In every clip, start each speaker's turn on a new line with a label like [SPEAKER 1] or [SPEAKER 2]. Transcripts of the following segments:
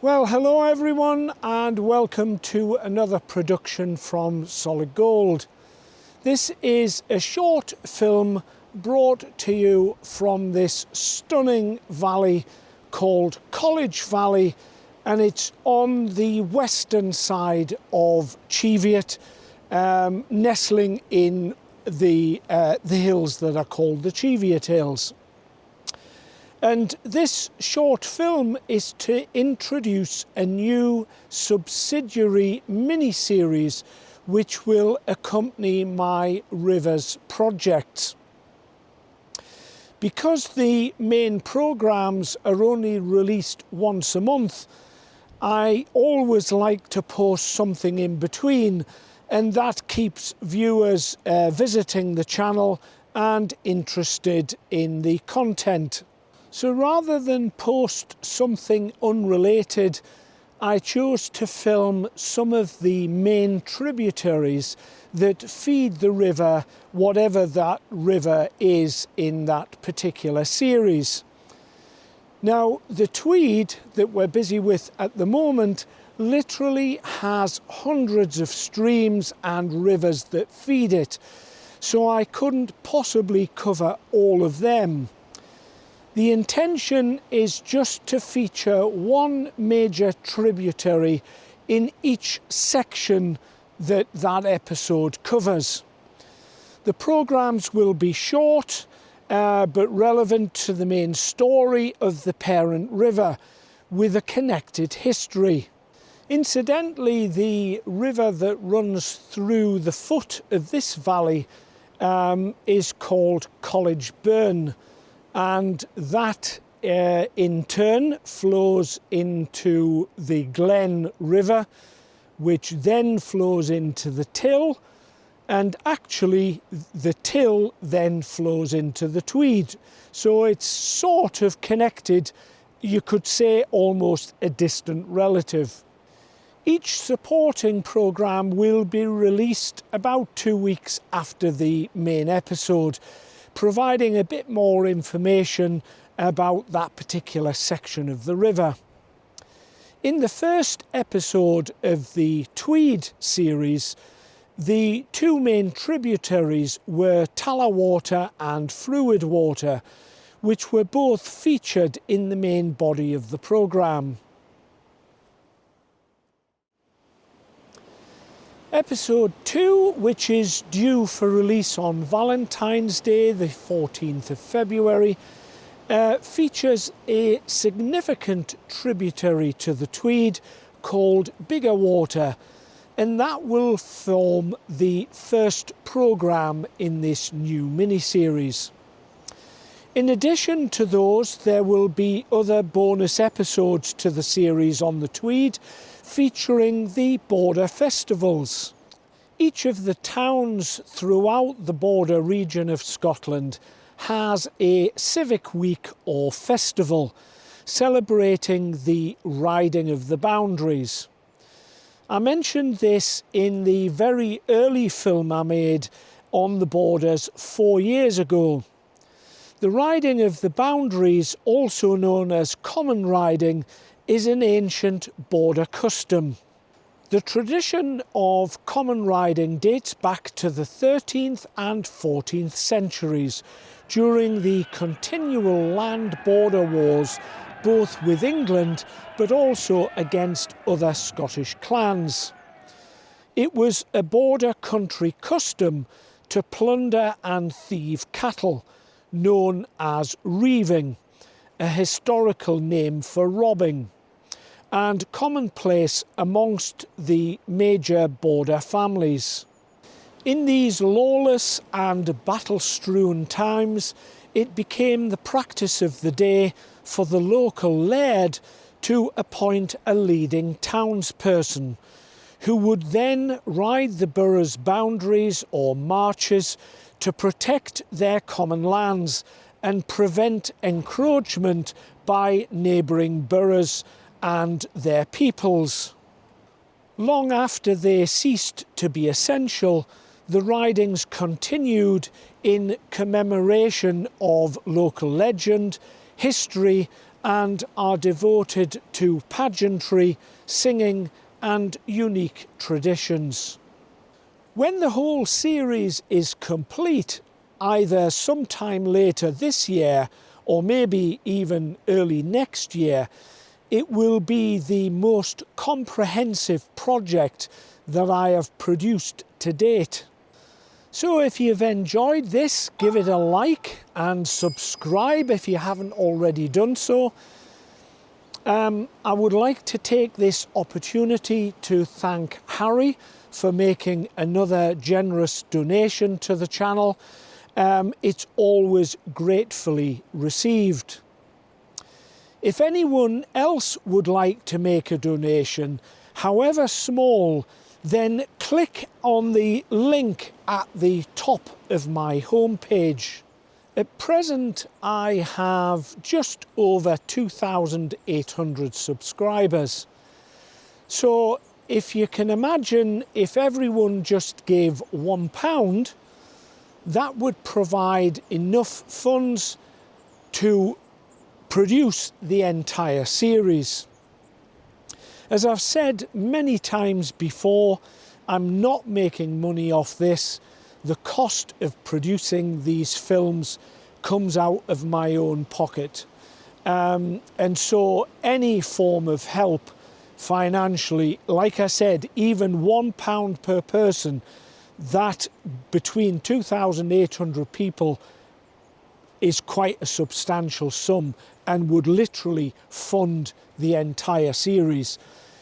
[SPEAKER 1] Well, hello everyone and welcome to another production from Solid Gold. This is a short film brought to you from this stunning valley called College Valley, and it's on the western side of Cheviot, nestling in the hills that are called the Cheviot Hills. And this short film is to introduce a new subsidiary mini-series which will accompany my Rivers project. Because the main programmes are only released once a month, I always like to post something in between, and that keeps viewers visiting the channel and interested in the content. So rather than post something unrelated, I chose to film some of the main tributaries that feed the river, whatever that river is in that particular series. Now, the Tweed that we're busy with at the moment literally has hundreds of streams and rivers that feed it, so I couldn't possibly cover all of them. The intention is just to feature one major tributary in each section that episode covers. The programmes will be short, but relevant to the main story of the parent river, with a connected history. Incidentally, the river that runs through the foot of this valley is called College Burn. And that in turn flows into the Glen River, which then flows into the Till, and actually the Till then flows into the Tweed. So it's sort of connected, you could say almost a distant relative. Each supporting programme will be released about 2 weeks after the main episode, providing a bit more information about that particular section of the river. In the first episode of the Tweed series, the two main tributaries were Tweed Water and Fluid Water, which were both featured in the main body of the programme. Episode 2, which is due for release on Valentine's Day, the 14th of February, features a significant tributary to the Tweed called Bigger Water, and that will form the first programme in this new mini-series. In addition to those, there will be other bonus episodes to the series on the Tweed, featuring the border festivals. Each of the towns throughout the border region of Scotland has a civic week or festival celebrating the riding of the boundaries. I mentioned this in the very early film I made on the borders 4 years ago. The riding of the boundaries, also known as common riding, is an ancient border custom. The tradition of common riding dates back to the 13th and 14th centuries, during the continual land border wars, both with England but also against other Scottish clans. It was a border country custom to plunder and thieve cattle, known as reaving, a historical name for robbing, and commonplace amongst the major border families. In these lawless and battle-strewn times, it became the practice of the day for the local laird to appoint a leading townsperson, who would then ride the borough's boundaries or marches to protect their common lands and prevent encroachment by neighbouring boroughs and their peoples. Long after they ceased to be essential, the ridings continued in commemoration of local legend, history and are devoted to pageantry, singing and unique traditions. When the whole series is complete, either sometime later this year or maybe even early next year, it will be the most comprehensive project that I have produced to date. So if you've enjoyed this, give it a like and subscribe if you haven't already done so. I would like to take this opportunity to thank Harry for making another generous donation to the channel. It's always gratefully received. If anyone else would like to make a donation, however small, then click on the link at the top of my homepage. At present, I have just over 2,800 subscribers. So if you can imagine, if everyone just gave £1, that would provide enough funds to produce the entire series. As I've said many times before, I'm not making money off this. The cost of producing these films comes out of my own pocket. And so any form of help financially, like I said, even £1 per person, that between 2,800 people is quite a substantial sum and would literally fund the entire series.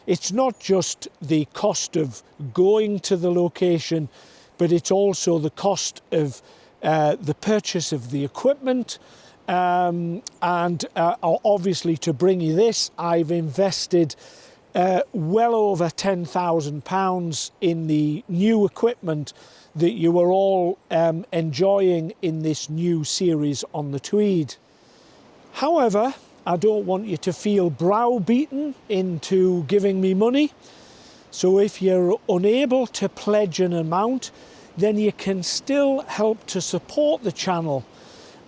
[SPEAKER 1] It's not just the cost of going to the location, but it's also the cost of the purchase of the equipment. And obviously, to bring you this, I've invested well over £10,000 in the new equipment that you are all enjoying in this new series on the Tweed. However, I don't want you to feel browbeaten into giving me money. So if you're unable to pledge an amount, then you can still help to support the channel.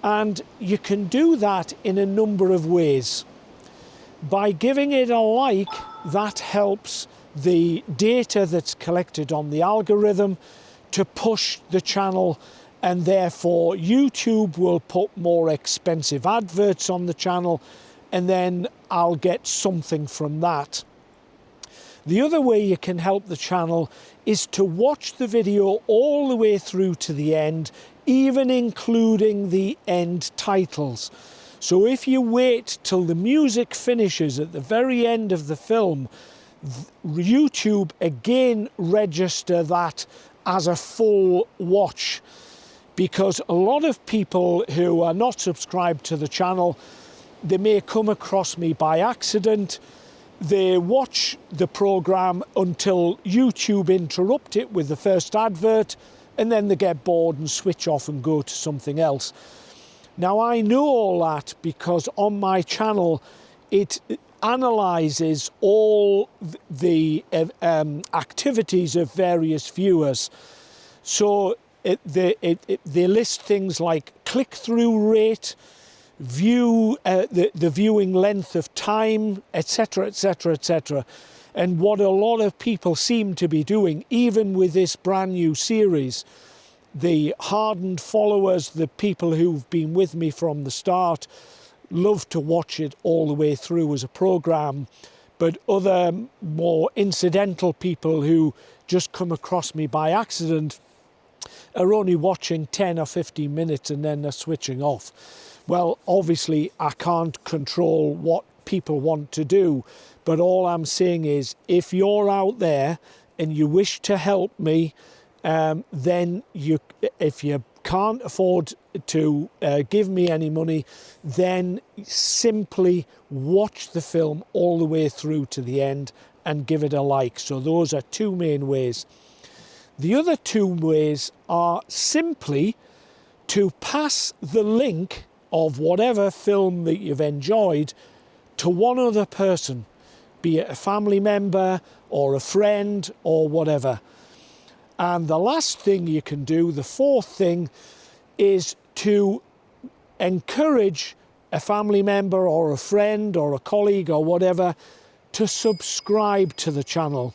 [SPEAKER 1] And you can do that in a number of ways. By giving it a like, that helps the data that's collected on the algorithm to push the channel, and therefore YouTube will put more expensive adverts on the channel, and then I'll get something from that. The other way you can help the channel is to watch the video all the way through to the end, even including the end titles. So if you wait till the music finishes at the very end of the film, YouTube again register that as a full watch, because a lot of people who are not subscribed to the channel, they may come across me by accident. They watch the program until YouTube interrupt it with the first advert, and then they get bored and switch off and go to something else. Now, I know all that because on my channel it analyses all the activities of various viewers. So they list things like click-through rate, the viewing length of time, etc., etc., etc. And what a lot of people seem to be doing, even with this brand new series, the hardened followers, the people who've been with me from the start, love to watch it all the way through as a program. But other more incidental people who just come across me by accident are only watching 10 or 15 minutes and then they're switching off. Well, obviously I can't control what people want to do, but all I'm saying is, if you're out there and you wish to help me, then if you can't afford to give me any money, then simply watch the film all the way through to the end and give it a like. So those are two main ways. The other two ways are simply to pass the link of whatever film that you've enjoyed to one other person, be it a family member or a friend or whatever. And the last thing you can do, the fourth thing, is to encourage a family member or a friend or a colleague or whatever to subscribe to the channel,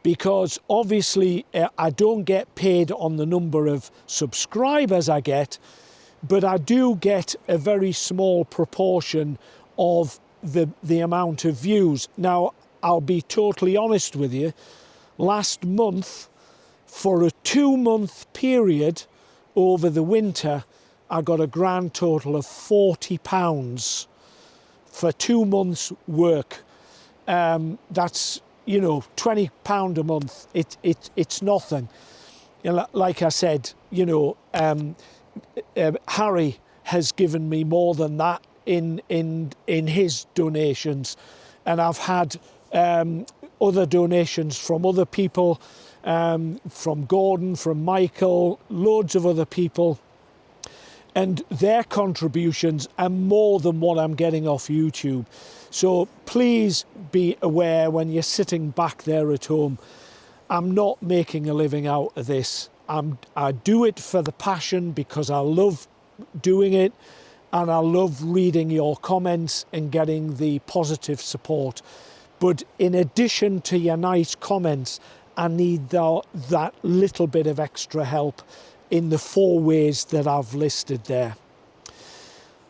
[SPEAKER 1] because obviously I don't get paid on the number of subscribers I get, but I do get a very small proportion of the amount of views. Now, I'll be totally honest with you, last month, for a 2-month period over the winter, I got a grand total of £40 for 2 months' work. That's, you know, £20 a month. It's nothing. You know, like I said, you know, Harry has given me more than that in his donations, and I've had other donations from other people, from Gordon, from Michael, loads of other people, and their contributions are more than what I'm getting off YouTube. So please be aware when you're sitting back there at home, I'm not making a living out of this. I do it for the passion, because I love doing it, and I love reading your comments and getting the positive support. But in addition to your nice comments, I need that little bit of extra help in the 4 ways that I've listed there.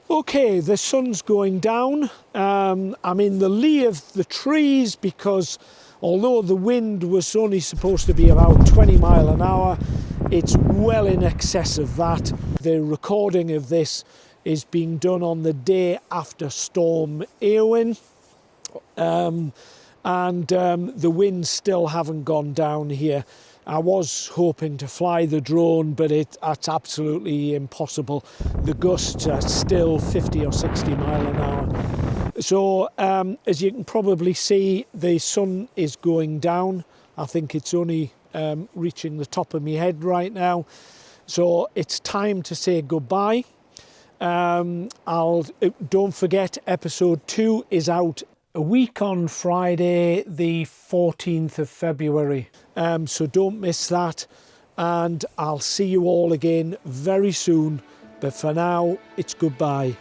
[SPEAKER 1] Okay, the sun's going down. I'm in the lee of the trees, because although the wind was only supposed to be about 20 miles an hour, it's well in excess of that. The recording of this is being done on the day after Storm Eowyn, and the winds still haven't gone down here. I was hoping to fly the drone, but that's absolutely impossible. The gusts are still 50 or 60 miles an hour. So as you can probably see, the sun is going down. I think it's only reaching the top of my head right now. So it's time to say goodbye. Don't forget, episode 2 is out a week on Friday, the 14th of February. So don't miss that, and I'll see you all again very soon. But for now, it's goodbye.